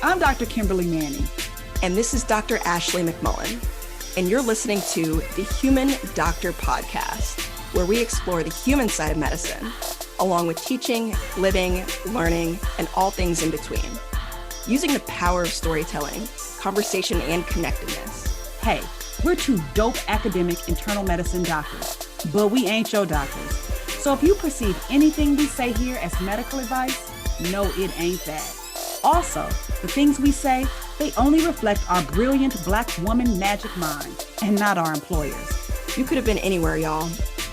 I'm Dr. Kimberly Manning. And this is Dr. Ashley McMullen. And you're listening to the Human Doctor Podcast, where we explore the human side of medicine, along with teaching, living, learning, and all things in between. Using the power of storytelling, conversation, and connectedness. Hey, we're two dope academic internal medicine doctors, but we ain't your doctors. So if you perceive anything we say here as medical advice, no, it ain't that. Also, the things we say, they only reflect our brilliant Black woman magic mind and not our employers. You could have been anywhere, y'all,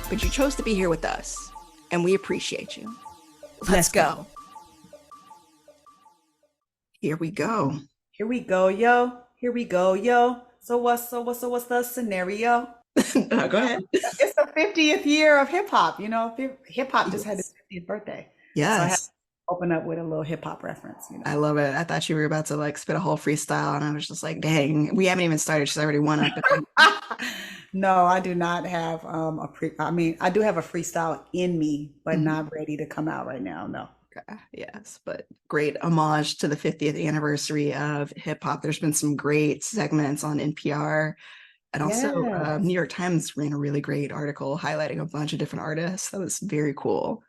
but you chose to be here with us, and we appreciate you. Let's go. Here we go. Here we go, yo. Here we go, yo. So what's the scenario? Go ahead. It's the 50th year of hip hop. You know, hip hop just had its 50th birthday. Yes. So I had to open up with a little hip hop reference. You know? I love it. I thought you were about to like spit a whole freestyle, and I was just like, dang, we haven't even started. She's already one up. No, I do not have I do have a freestyle in me, but not ready to come out right now. No. Yes, but great homage to the 50th anniversary of hip hop. There's been some great segments on NPR, and also New York Times ran a really great article highlighting a bunch of different artists. That was very cool.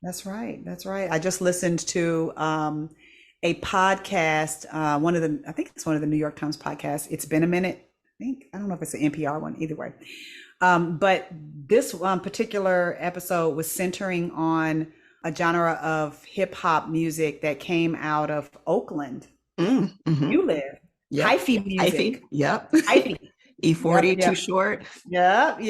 That's right. That's right. I just listened to a podcast, I think it's one of the New York Times podcasts. It's been a minute. I don't know if it's an NPR one, either way. But this particular episode was centering on a genre of hip hop music that came out of Oakland. You live. Yep. Hyphy music. Hyphy. Yep. Hyphy. E40, Too Short. Yep.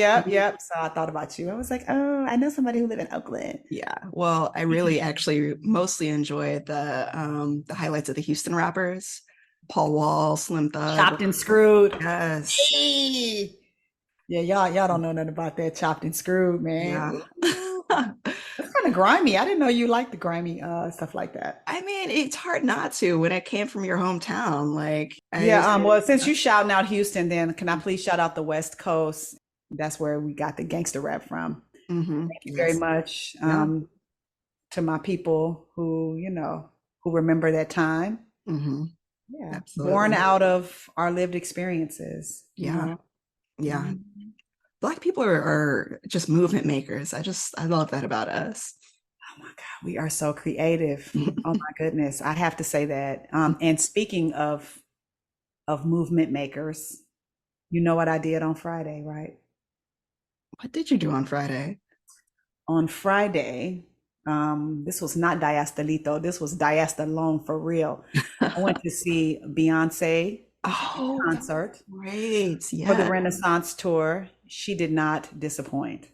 So I thought about you. I was like, oh, I know somebody who lives in Oakland. Yeah. Well, I really actually mostly enjoy the highlights of the Houston rappers. Paul Wall, Slim Thug. Chopped and Screwed. Yes. Hey. Yeah, y'all don't know nothing about that Chopped and Screwed, man. Yeah. That's kind of grimy. I didn't know you liked the grimy stuff like that. I mean, it's hard not to when it came from your hometown. Like, well, since you shouting out Houston, then can I please shout out the West Coast? That's where we got the gangster rap from. Thank you very much to my people who remember that time. Yeah, absolutely. Born out of our lived experiences. Yeah. Black people are just movement makers. I love that about us. Oh my God, we are so creative. Oh my goodness, I have to say that. And speaking of movement makers, you know what I did on Friday, right? What did you do on Friday? On Friday, this was not Diastelito. This was Diastelone for real. I went to see Beyonce concert. Great. Yeah. For the Renaissance tour. She did not disappoint.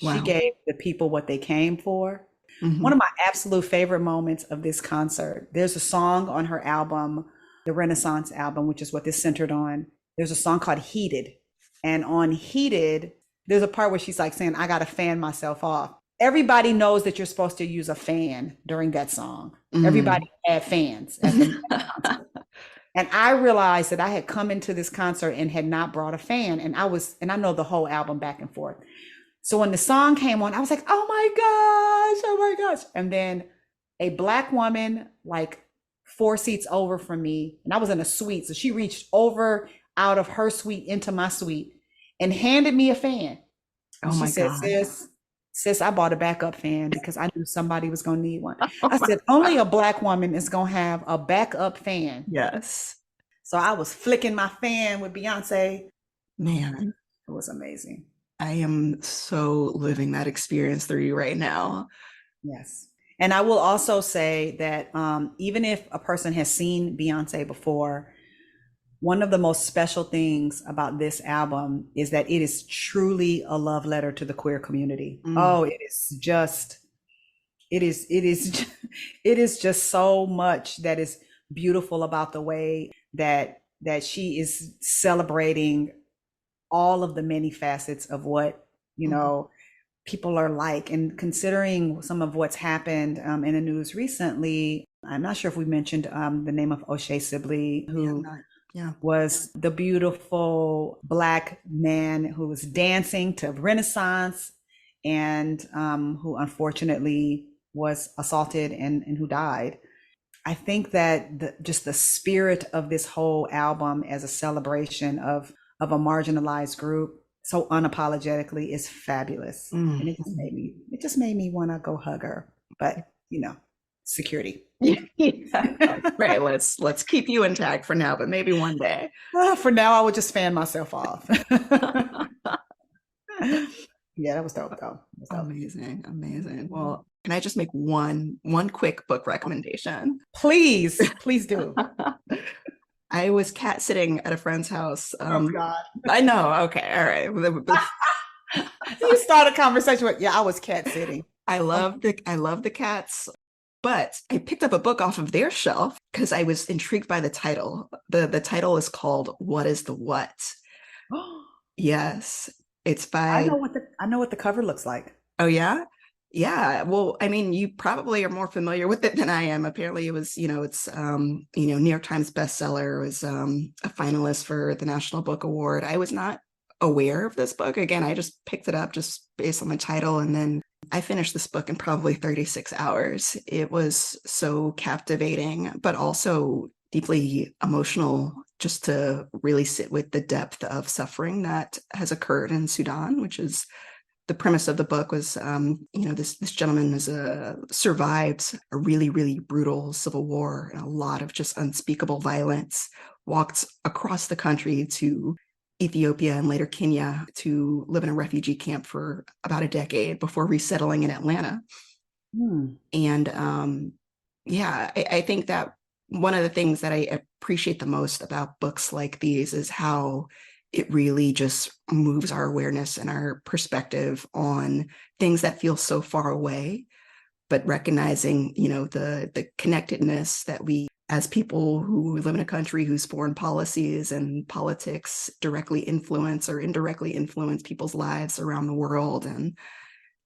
Wow. She gave the people what they came for. One of my absolute favorite moments of this concert, there's a song on her album, the Renaissance album, which is what this centered on. There's a song called Heated. And on Heated, there's a part where she's like saying, I got to fan myself off. Everybody knows that you're supposed to use a fan during that song. Everybody had fans at the concert. And I realized that I had come into this concert and had not brought a fan. And I know the whole album back and forth. So when the song came on, I was like, oh my gosh. And then a Black woman, like 4 seats over from me, and I was in a suite. So she reached over out of her suite into my suite and handed me a fan. And she said, sis, I bought a backup fan because I knew somebody was going to need one. I said, only a Black woman is going to have a backup fan. Yes. So I was flicking my fan with Beyonce. Man, it was amazing. I am so living that experience through you right now. Yes. And I will also say that even if a person has seen Beyonce before, one of the most special things about this album is that it is truly a love letter to the queer community. Oh, it is just so much that is beautiful about the way that she is celebrating all of the many facets of what, people are like. And considering some of what's happened in the news recently, I'm not sure if we mentioned the name of O'Shea Sibley, who was the beautiful Black man who was dancing to Renaissance and who unfortunately was assaulted and who died. I think that just the spirit of this whole album as a celebration of a marginalized group so unapologetically is fabulous. Mm. And it just made me want to go hug her. But, security. Yeah. Right. Let's keep you intact for now, but maybe one day. For now, I would just fan myself off. Yeah, that was dope though. That was dope. Amazing. Amazing. Well, can I just make one quick book recommendation? Please do. I was cat sitting at a friend's house. Oh God. I know. Okay. All right. You start a conversation with, yeah, I was cat sitting. I love the cats, but I picked up a book off of their shelf because I was intrigued by the title. The title is called What is the What? Yes. It's by I know what the cover looks like. Oh yeah? Yeah. Well, I mean, you probably are more familiar with it than I am. Apparently it was, it's New York Times bestseller. It was a finalist for the National Book Award. I was not aware of this book. Again, I just picked it up just based on the title, and then I finished this book in probably 36 hours. It was so captivating, but also deeply emotional, just to really sit with the depth of suffering that has occurred in Sudan, which is the premise of the book. Was, this gentleman survived a really, really brutal civil war and a lot of just unspeakable violence, walked across the country to Ethiopia and later Kenya to live in a refugee camp for about a decade before resettling in Atlanta. And I think that one of the things that I appreciate the most about books like these is how it really just moves our awareness and our perspective on things that feel so far away, but recognizing, the connectedness that we, as people who live in a country whose foreign policies and politics directly influence or indirectly influence people's lives around the world, and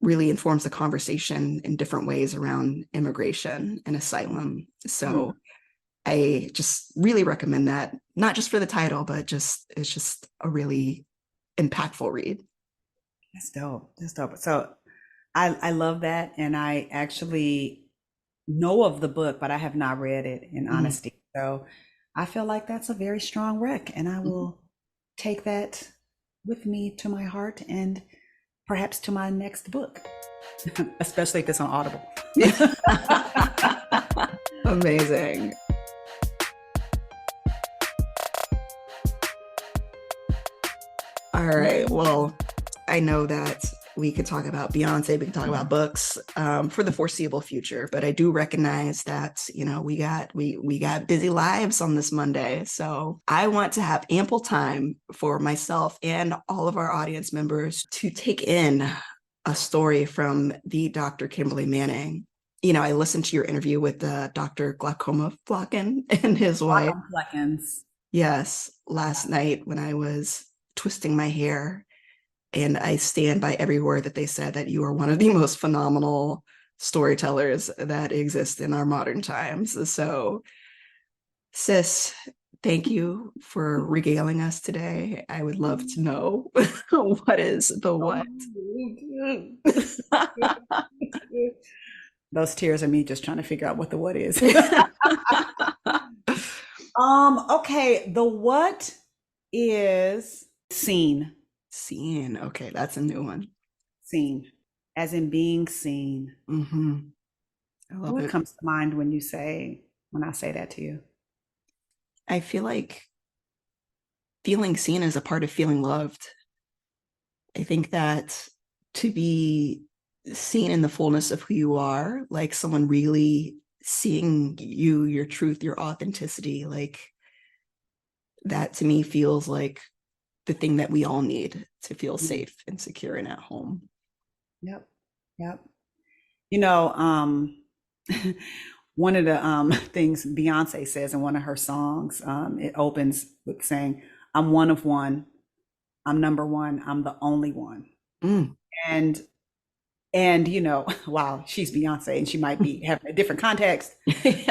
really informs the conversation in different ways around immigration and asylum. So I just really recommend that, not just for the title, but it's just a really impactful read. That's dope. So I love that. And I actually know of the book, but I have not read it, in honesty. So I feel like that's a very strong rec, and I will take that with me to my heart and perhaps to my next book, especially if it's on Audible. Amazing. All right. Well, I know that we could talk about Beyonce, we can talk about books for the foreseeable future, but I do recognize that, we got busy lives on this Monday. So I want to have ample time for myself and all of our audience members to take in a story from the Dr. Kimberly Manning. I listened to your interview with Dr. Glaucoma Flocken and his wife. Yes, last night when I was twisting my hair. And I stand by every word that they said, that you are one of the most phenomenal storytellers that exist in our modern times. So, sis, thank you for regaling us today. I would love to know what is the what. Those tears are me just trying to figure out what the what is. Okay, the what is seen. Seen. Okay, that's a new one. Seen, as in being seen. I love What it. comes to mind when I say that to you? I feel like feeling seen is a part of feeling loved. I think that to be seen in the fullness of who you are, like someone really seeing you, your truth, your authenticity, like that to me feels like the thing that we all need to feel safe and secure and at home. Yep. One of the things Beyonce says in one of her songs, it opens with saying, "I'm one of one, I'm number one, I'm the only one." And wow, she's Beyonce and she might be having a different context. Even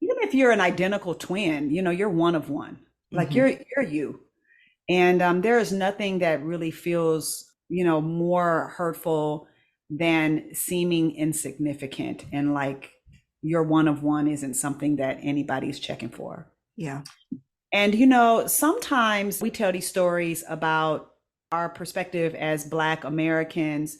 if you're an identical twin, you're one of one. Like you're you. And there is nothing that really feels, more hurtful than seeming insignificant and like, your one of one isn't something that anybody's checking for. Yeah. And, sometimes we tell these stories about our perspective as Black Americans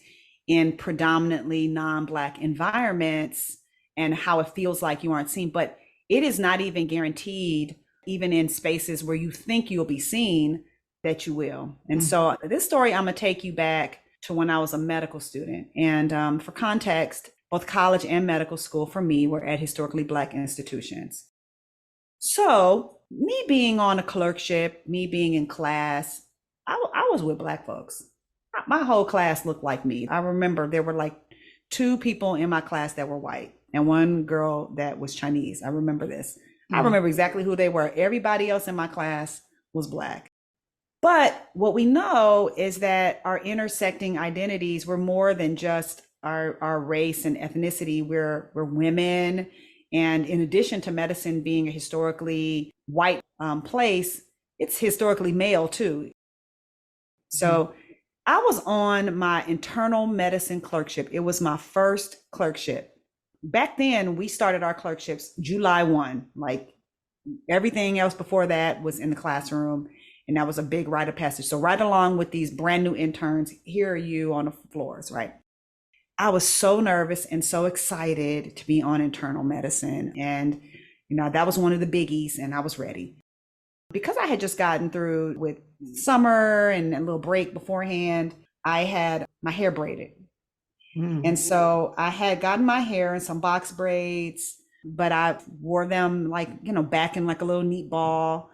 in predominantly non-Black environments and how it feels like you aren't seen, but it is not even guaranteed, even in spaces where you think you'll be seen, that you will. And so this story, I'm gonna take you back to when I was a medical student. And for context, both college and medical school for me were at historically Black institutions. So me being on a clerkship, me being in class, I was with Black folks. My whole class looked like me. I remember there were like 2 people in my class that were white and 1 girl that was Chinese. I remember this. I remember exactly who they were. Everybody else in my class was Black. But what we know is that our intersecting identities were more than just our race and ethnicity. We're women. And in addition to medicine being a historically white place, it's historically male too. So I was on my internal medicine clerkship. It was my first clerkship. Back then, we started our clerkships July 1. Like everything else before that was in the classroom. And that was a big rite of passage. So right along with these brand new interns, here are you on the floors, right? I was so nervous and so excited to be on internal medicine. And, that was one of the biggies, and I was ready. Because I had just gotten through with summer and a little break beforehand, I had my hair braided. And so I had gotten my hair in some box braids, but I wore them like, back in like a little neat ball,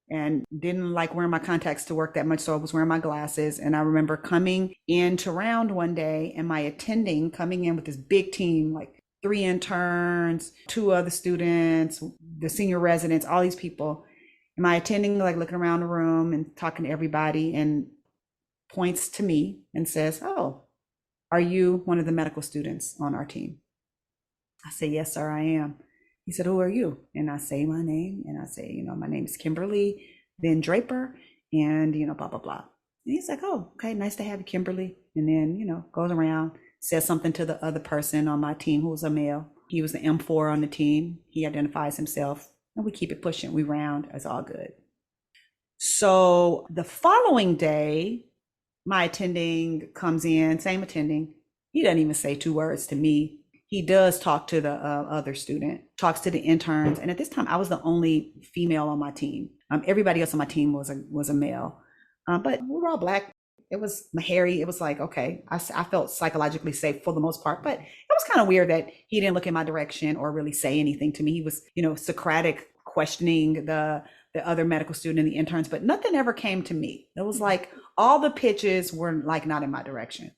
and didn't like wearing my contacts to work that much. So I was wearing my glasses. And I remember coming into round one day and my attending coming in with this big team, like 3 interns, 2 other students, the senior residents, all these people. And my attending like looking around the room and talking to everybody and points to me and says, "Oh, are you one of the medical students on our team?" I say, "Yes, sir, I am." He said, "Who are you?" And I say my name, and I say, "My name is Kimberly, then Draper, and, blah, blah, blah." And he's like, "Oh, okay, nice to have you, Kimberly." And then, goes around, says something to the other person on my team who was a male. He was the M4 on the team. He identifies himself, and we keep it pushing. We round, it's all good. So the following day, my attending comes in, same attending. He doesn't even say 2 words to me. He does talk to the other student, talks to the interns. And at this time, I was the only female on my team. Everybody else on my team was a male, but we were all Black. It was hairy. It was like, okay, I felt psychologically safe for the most part, but it was kind of weird that he didn't look in my direction or really say anything to me. He was, Socratic questioning the other medical student and the interns, but nothing ever came to me. It was like all the pitches were like not in my direction.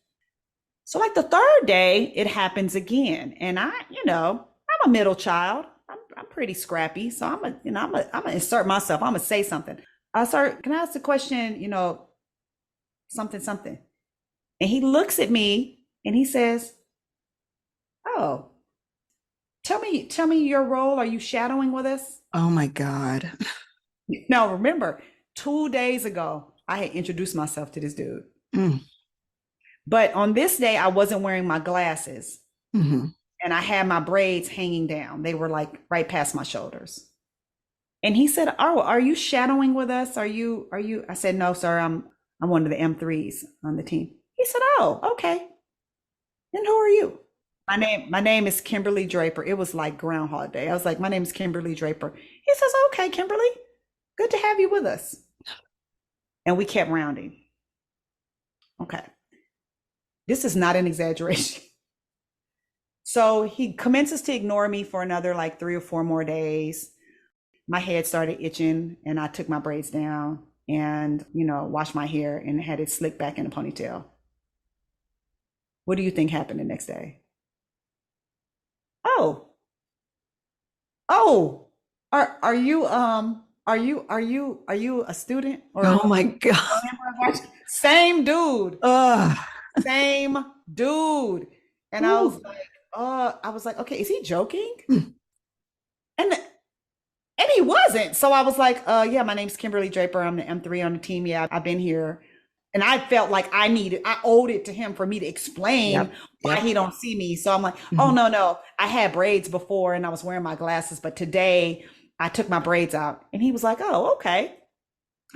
So like the 3rd day, it happens again. And I'm a middle child. I'm pretty scrappy. So I'm gonna insert myself. I'm gonna say something. Can I ask the question, something. And he looks at me and he says, "Oh, tell me your role. Are you shadowing with us?" Oh my God. Now remember, 2 days ago, I had introduced myself to this dude. But on this day, I wasn't wearing my glasses, and I had my braids hanging down. They were like right past my shoulders. And he said, "Oh, are you shadowing with us? Are you?" I said, "No, sir. I'm one of the M3s on the team." He said, "Oh, okay. And who are you?" My name is Kimberly Draper. It was like Groundhog Day. I was like, "My name is Kimberly Draper." He says, "Okay, Kimberly, good to have you with us." And we kept rounding. Okay. This is not an exaggeration. So he commences to ignore me for another like 3 or 4 more days. My head started itching and I took my braids down and, washed my hair and had it slicked back in a ponytail. What do you think happened the next day? Oh, are you a student? Or oh my God. Same dude. Ugh. Same dude. And Ooh. I was like, okay, is he joking? And he wasn't. So I was like, yeah, my name's Kimberly Draper. I'm the M3 on the team. Yeah, I've been here And I felt like I owed it to him for me to explain why he don't see me. So I'm like, oh, no. I had braids before and I was wearing my glasses, but today I took my braids out. And he was like, oh, okay.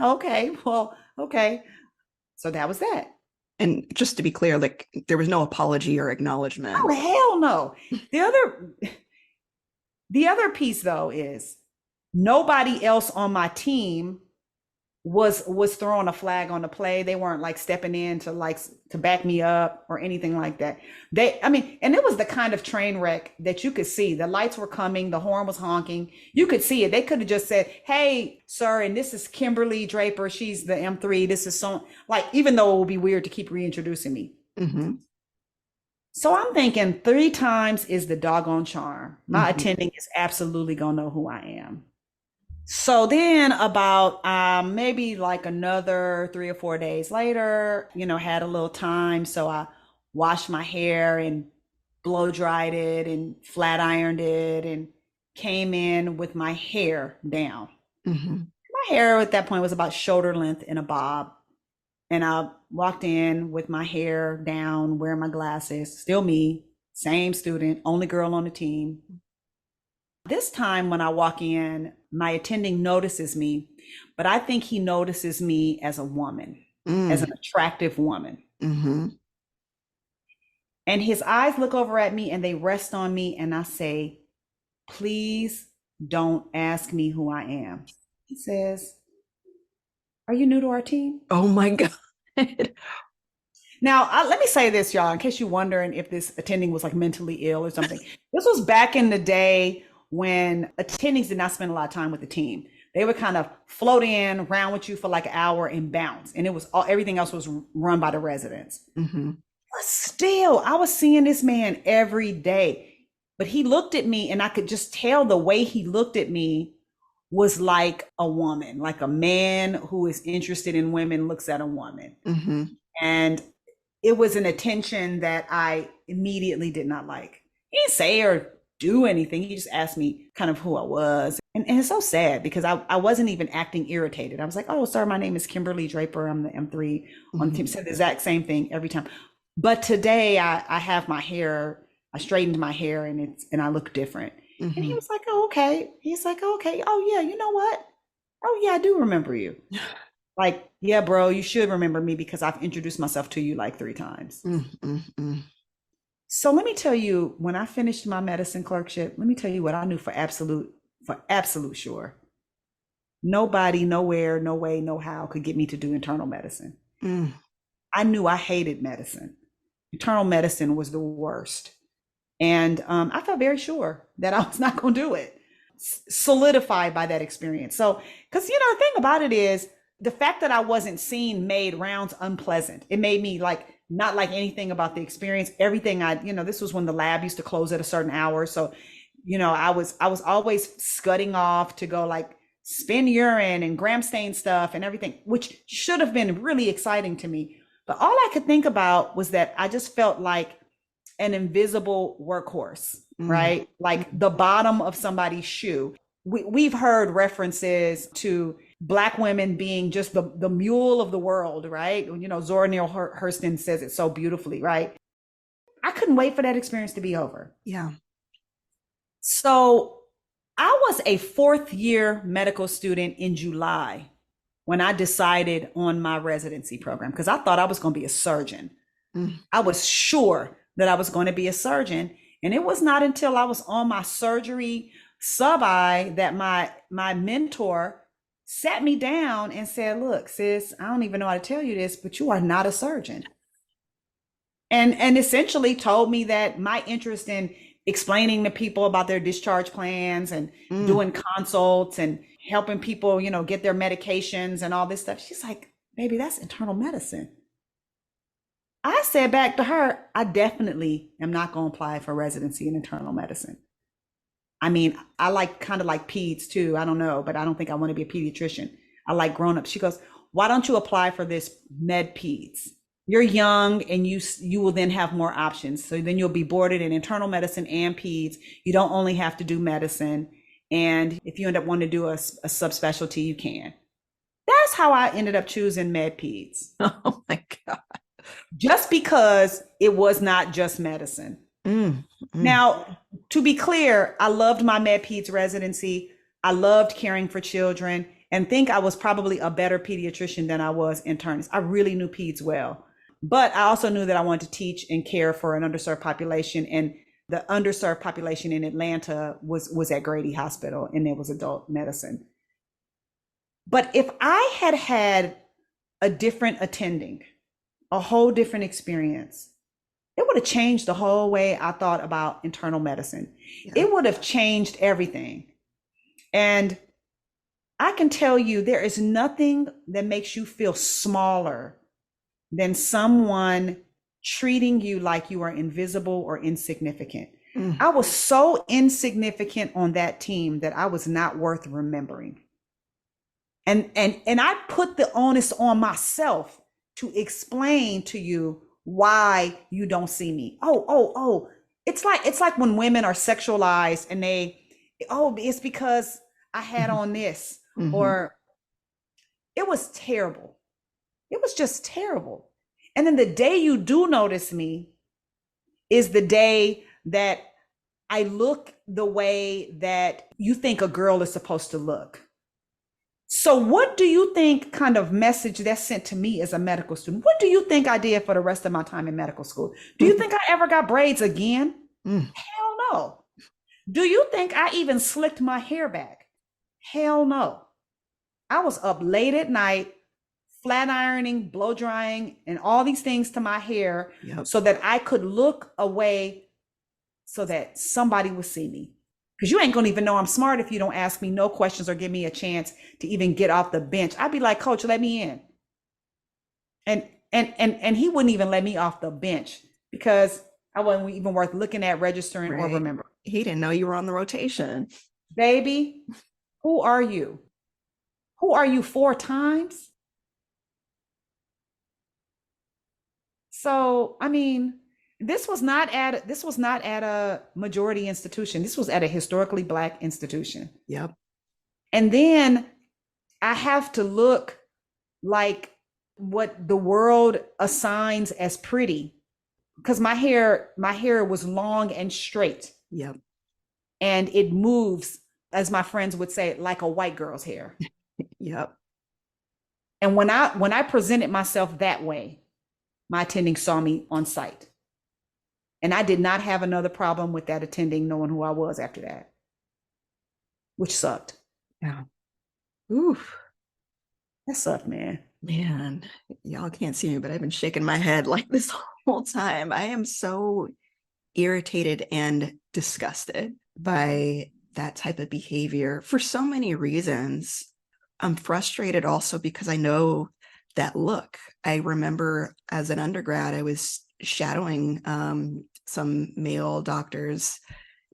Okay. Well, okay. So that was that. And just to be clear, like there was no apology or acknowledgement. Oh, hell no. The other piece though is nobody else on my team was throwing a flag on the play. They weren't like stepping in to back me up or anything like that. And it was the kind of train wreck that you could see. The lights were coming, the horn was honking. You could see it. They could have just said, "Hey, sir, and this is Kimberly Draper. She's the M3. This is so," like, even though it would be weird to keep reintroducing me. So I'm thinking 3 times is the doggone charm. My attending is absolutely gonna know who I am. So then about maybe like another 3 or 4 days later, had a little time. So I washed my hair and blow dried it and flat ironed it and came in with my hair down. My hair at that point was about shoulder length in a bob. And I walked in with my hair down, wearing my glasses, still me, same student, only girl on the team. This time when I walk in, my attending notices me, but I think he notices me as a woman, as an attractive woman. And his eyes look over at me and they rest on me and I say, "Please don't ask me who I am." He says, "Are you new to our team?" Oh my God. Now, let me say this, y'all, in case you're wondering if this attending was like mentally ill or something. This was back in the day when attendings did not spend a lot of time with the team. They would kind of float in, round with you for like an hour and bounce. And everything else was run by the residents. But still, I was seeing this man every day. But he looked at me and I could just tell the way he looked at me was like a woman, like a man who is interested in women looks at a woman. And it was an attention that I immediately did not like. He didn't say or do anything. He just asked me kind of who I was. And it's so sad because I wasn't even acting irritated. I was like, "Oh, sir, my name is Kimberly Draper. I'm the M3 on the team." Said the exact same thing every time. But today I have my hair, I straightened my hair and I look different. And he was like, "Oh, okay." He's like, "Okay. Oh yeah, you know what? Oh yeah, I do remember you." Like, "Yeah, bro, you should remember me because I've introduced myself to you like 3 times. So let me tell you, when I finished my medicine clerkship, let me tell you what I knew for absolute sure. Nobody, nowhere, no way, no how could get me to do internal medicine. I knew I hated medicine. Internal medicine was the worst. And I felt very sure that I was not going to do it. Solidified by that experience. So, because, the thing about it is the fact that I wasn't seen made rounds unpleasant. It made me not like anything about the experience. Everything this was when the lab used to close at a certain hour. So, I was always scudding off to go like spin urine and gram stain stuff and everything, which should have been really exciting to me. But all I could think about was that I just felt like an invisible workhorse, right? Like the bottom of somebody's shoe. We've heard references to Black women being just the mule of the world, right? Zora Neale Hurston says it so beautifully, right? I couldn't wait for that experience to be over. Yeah. So I was a 4th year medical student in July when I decided on my residency program, because I thought I was going to be a surgeon. I was sure that I was going to be a surgeon. And it was not until I was on my surgery sub-I that my mentor sat me down and said, "Look, sis, I don't even know how to tell you this, but you are not a surgeon." And essentially told me that my interest in explaining to people about their discharge plans and doing consults and helping people, get their medications and all this stuff. She's like, "Baby, that's internal medicine." I said back to her, "I definitely am not going to apply for residency in internal medicine. I mean, I kind of like peds too. I don't know, but I don't think I want to be a pediatrician. I like grown-ups." She goes, "Why don't you apply for this med peds? You're young and you will then have more options. So then you'll be boarded in internal medicine and peds. You don't only have to do medicine. And if you end up wanting to do a subspecialty, you can." That's how I ended up choosing med peds. Oh my God. Just because it was not just medicine. Mm, mm. Now, to be clear, I loved my med peds residency. I loved caring for children and think I was probably a better pediatrician than I was internist. I really knew peds well. But I also knew that I wanted to teach and care for an underserved population. And the underserved population in Atlanta was at Grady Hospital, and it was adult medicine. But if I had had a different attending, a whole different experience, it would have changed the whole way I thought about internal medicine. Yeah. It would have changed everything. And I can tell you, there is nothing that makes you feel smaller than someone treating you like you are invisible or insignificant. I was so insignificant on that team that I was not worth remembering. And I put the onus on myself to explain to you why you don't see me. Oh. It's like when women are sexualized and it's because I had on this, or it was terrible. It was just terrible. And then the day you do notice me is the day that I look the way that you think a girl is supposed to look. So what do you think kind of message that's sent to me as a medical student? What do you think I did for the rest of my time in medical school? Do you think I ever got braids again? Hell no. Do you think I even slicked my hair back? Hell no. I was up late at night, flat ironing, blow drying, and all these things to my hair so that I could look away so that somebody would see me. Because you ain't gonna even know I'm smart if you don't ask me no questions or give me a chance to even get off the bench. I'd be like, Coach, let me in. And he wouldn't even let me off the bench because I wasn't even worth looking at, registering, or remembering. He didn't know you were on the rotation. Baby, who are you? Who are you 4 times? So, I mean, this was not at a majority institution. This was at a historically Black institution. Yep. And then I have to look like what the world assigns as pretty, because my hair was long and straight. Yep. And it moves, as my friends would say, like a white girl's hair. Yep. And when I presented myself that way, my attending saw me on site. And I did not have another problem with that attending knowing who I was after that, which sucked. Yeah. Oof. That sucked, man. Man, y'all can't see me, but I've been shaking my head like this whole time. I am so irritated and disgusted by that type of behavior for so many reasons. I'm frustrated also because I know that look. I remember as an undergrad, I was shadowing some male doctors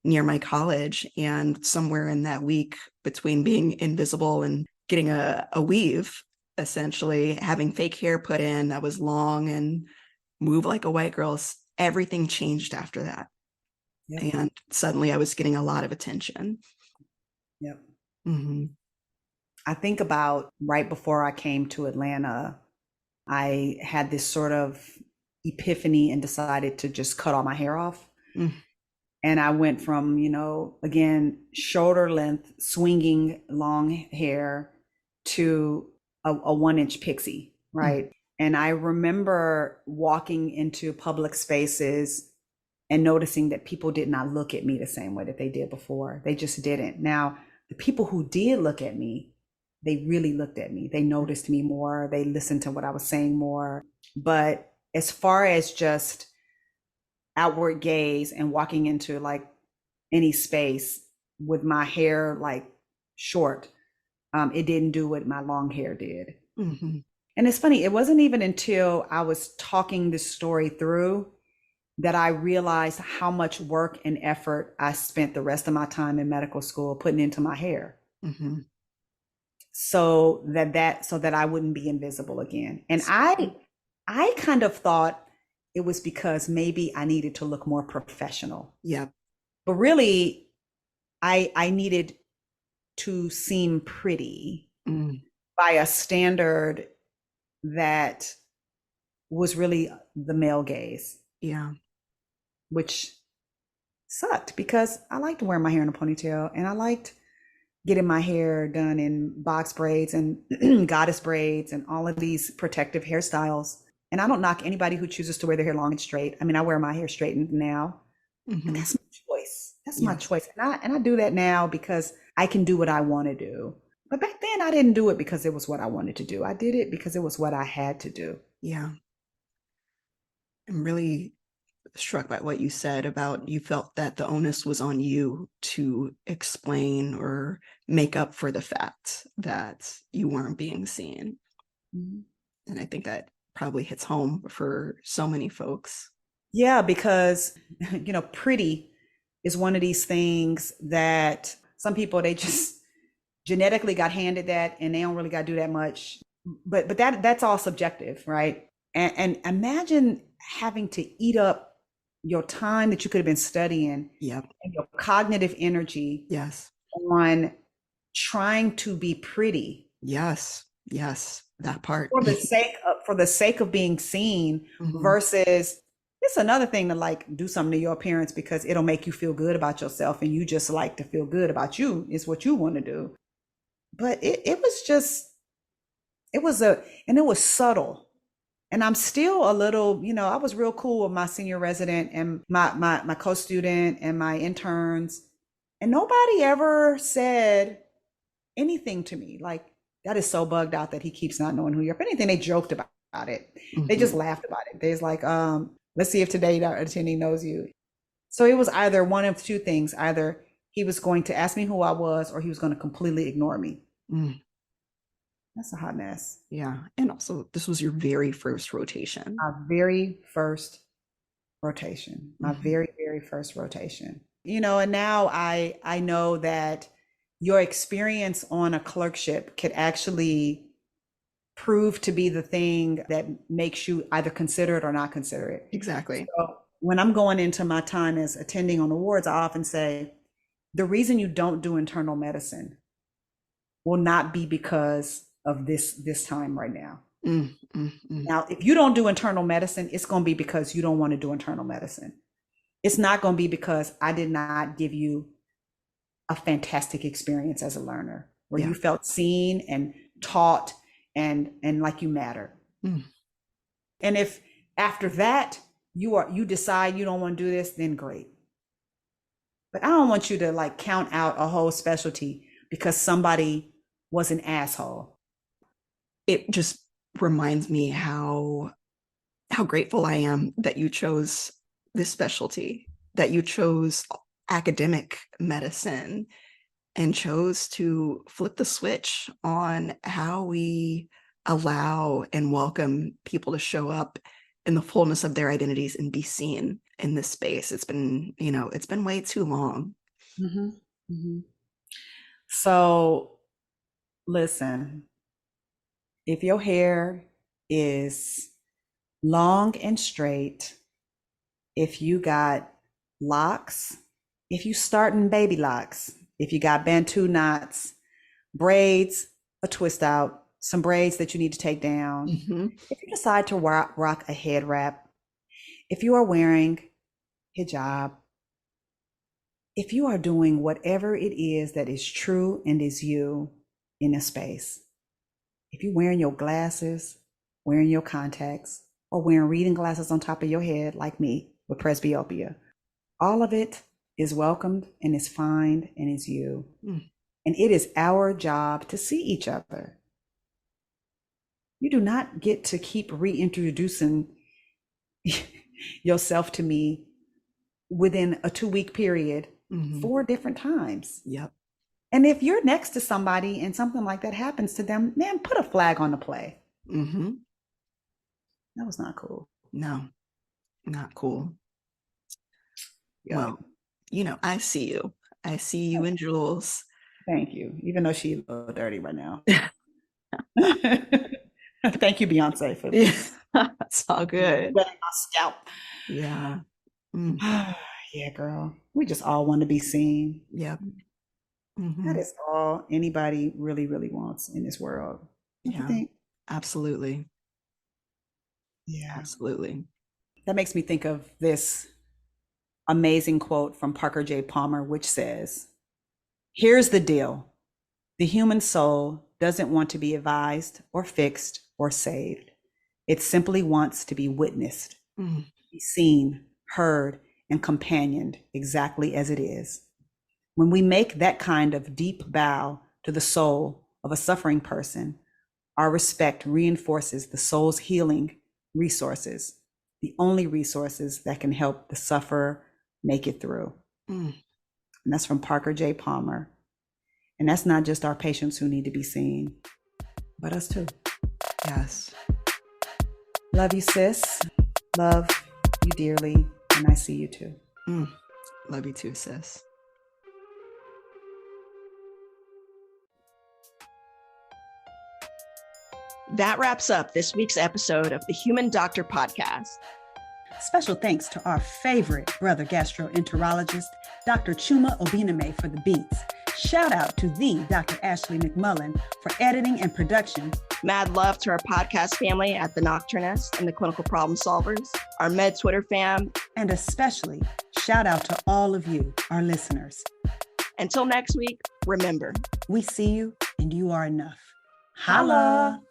near my college, and somewhere in that week between being invisible and getting a weave, essentially having fake hair put in that was long and move like a white girl, everything changed after that. Yep. And suddenly I was getting a lot of attention. Yep. I think about right before I came to Atlanta, I had this sort of epiphany and decided to just cut all my hair off. And I went from, again, shoulder length, swinging long hair to a 1-inch pixie, right? And I remember walking into public spaces and noticing that people did not look at me the same way that they did before. They just didn't. Now, the people who did look at me, they really looked at me. They noticed me more. They listened to what I was saying more. But as far as just outward gaze and walking into like any space with my hair like short, it didn't do what my long hair did. And it's funny, it wasn't even until I was talking this story through that I realized how much work and effort I spent the rest of my time in medical school putting into my hair. So that I wouldn't be invisible again. And I kind of thought it was because maybe I needed to look more professional. Yeah. But really, I needed to seem pretty. by a standard that was really the male gaze, Yeah. which sucked because I liked wearing my hair in a ponytail and I liked getting my hair done in box braids and goddess braids and all of these protective hairstyles. And I don't knock anybody who chooses to wear their hair long and straight. I mean, I wear my hair straightened now, but that's my choice. That's my Yes. choice. And I do that now because I can do what I want to do. But back then I didn't do it because it was what I wanted to do. I did it because it was what I had to do. Yeah. I'm really struck by what you said about you felt that the onus was on you to explain or make up for the fact that you weren't being seen. Mhm. And I think that probably hits home for so many folks. Yeah, because pretty is one of these things that some people they just genetically got handed that and they don't really got to do that much. But that's all subjective, right? And imagine having to eat up your time that you could have been studying Yep. and your cognitive energy Yes. on trying to be pretty Yes. Yes. That part. for the sake of being seen Mhm. versus it's another thing to like do something to your appearance because it'll make you feel good about yourself and you just like to feel good about you is what you want to do. But it was just and it was subtle. And I'm still a little, I was real cool with my senior resident and my co-student and my interns. And nobody ever said anything to me like that is so bugged out that he keeps not knowing who you are. If anything, they joked about it. They just Mhm. laughed about it. They was like, let's see if today our attending knows you. So it was either one of two things. Either he was going to ask me who I was or he was going to completely ignore me. Mm. That's a hot mess. Yeah. And also, this was your very first rotation. My very first rotation. My Mhm. very, very first rotation. And now I know that your experience on a clerkship could actually prove to be the thing that makes you either consider it or not consider it. Exactly. So when I'm going into my time as attending on awards, I often say the reason you don't do internal medicine will not be because of this time right now. Mm, mm, mm. Now, if you don't do internal medicine, it's going to be because you don't want to do internal medicine. It's not going to be because I did not give you a fantastic experience as a learner where Yeah. you felt seen and taught and like you matter. Mm. And if after that you decide you don't want to do this, then great. But I don't want you to like count out a whole specialty because somebody was an asshole. It just reminds me how grateful I am that you chose this specialty, that you chose academic medicine and chose to flip the switch on how we allow and welcome people to show up in the fullness of their identities and be seen in this space. It's been way too long. Mm-hmm. Mm-hmm. So listen, if your hair is long and straight, if you got locks, if you starting baby locks, if you got Bantu knots, braids, a twist out, some braids that you need to take down, Mm-hmm. if you decide to rock a head wrap, if you are wearing hijab, if you are doing whatever it is that is true and is you in a space, if you're wearing your glasses, wearing your contacts, or wearing reading glasses on top of your head like me with presbyopia, all of it is welcomed and is fine and is you. Mm. And it is our job to see each other. You do not get to keep reintroducing yourself to me within a 2-week period, Mm-hmm. 4 different times. Yep. And if you're next to somebody and something like that happens to them, man, put a flag on the play. Mm-hmm. That was not cool. No, not cool. Yeah. Well, I see you. I see you in Jules. Thank you. Even though she's a little dirty right now. Thank you, Beyonce, for It's all good. wetting my scalp. Yeah. Mm. Yeah, girl. We just all want to be seen. Yep. Mm-hmm. That is all anybody really, really wants in this world. Don't you think? Absolutely. Yeah. Absolutely. That makes me think of this amazing quote from Parker J. Palmer, which says, "Here's the deal. The human soul doesn't want to be advised or fixed or saved. It simply wants to be witnessed, be seen, heard, and companioned exactly as it is. When we make that kind of deep bow to the soul of a suffering person, our respect reinforces the soul's healing resources, the only resources that can help the sufferer make it through." And that's from Parker J. Palmer. And that's not just our patients who need to be seen, but us too. Yes. Love you, sis. Love you dearly. And I see you too. Love you too, sis. That wraps up this week's episode of the Human Doctor Podcast. Special thanks to our favorite brother gastroenterologist, Dr. Chuma Obiname, for the beats. Shout out to the Dr. Ashley McMullen for editing and production. Mad love to our podcast family at The Nocturnist and the Clinical Problem Solvers, our Med Twitter fam. And especially shout out to all of you, our listeners. Until next week, remember, we see you and you are enough. Holla!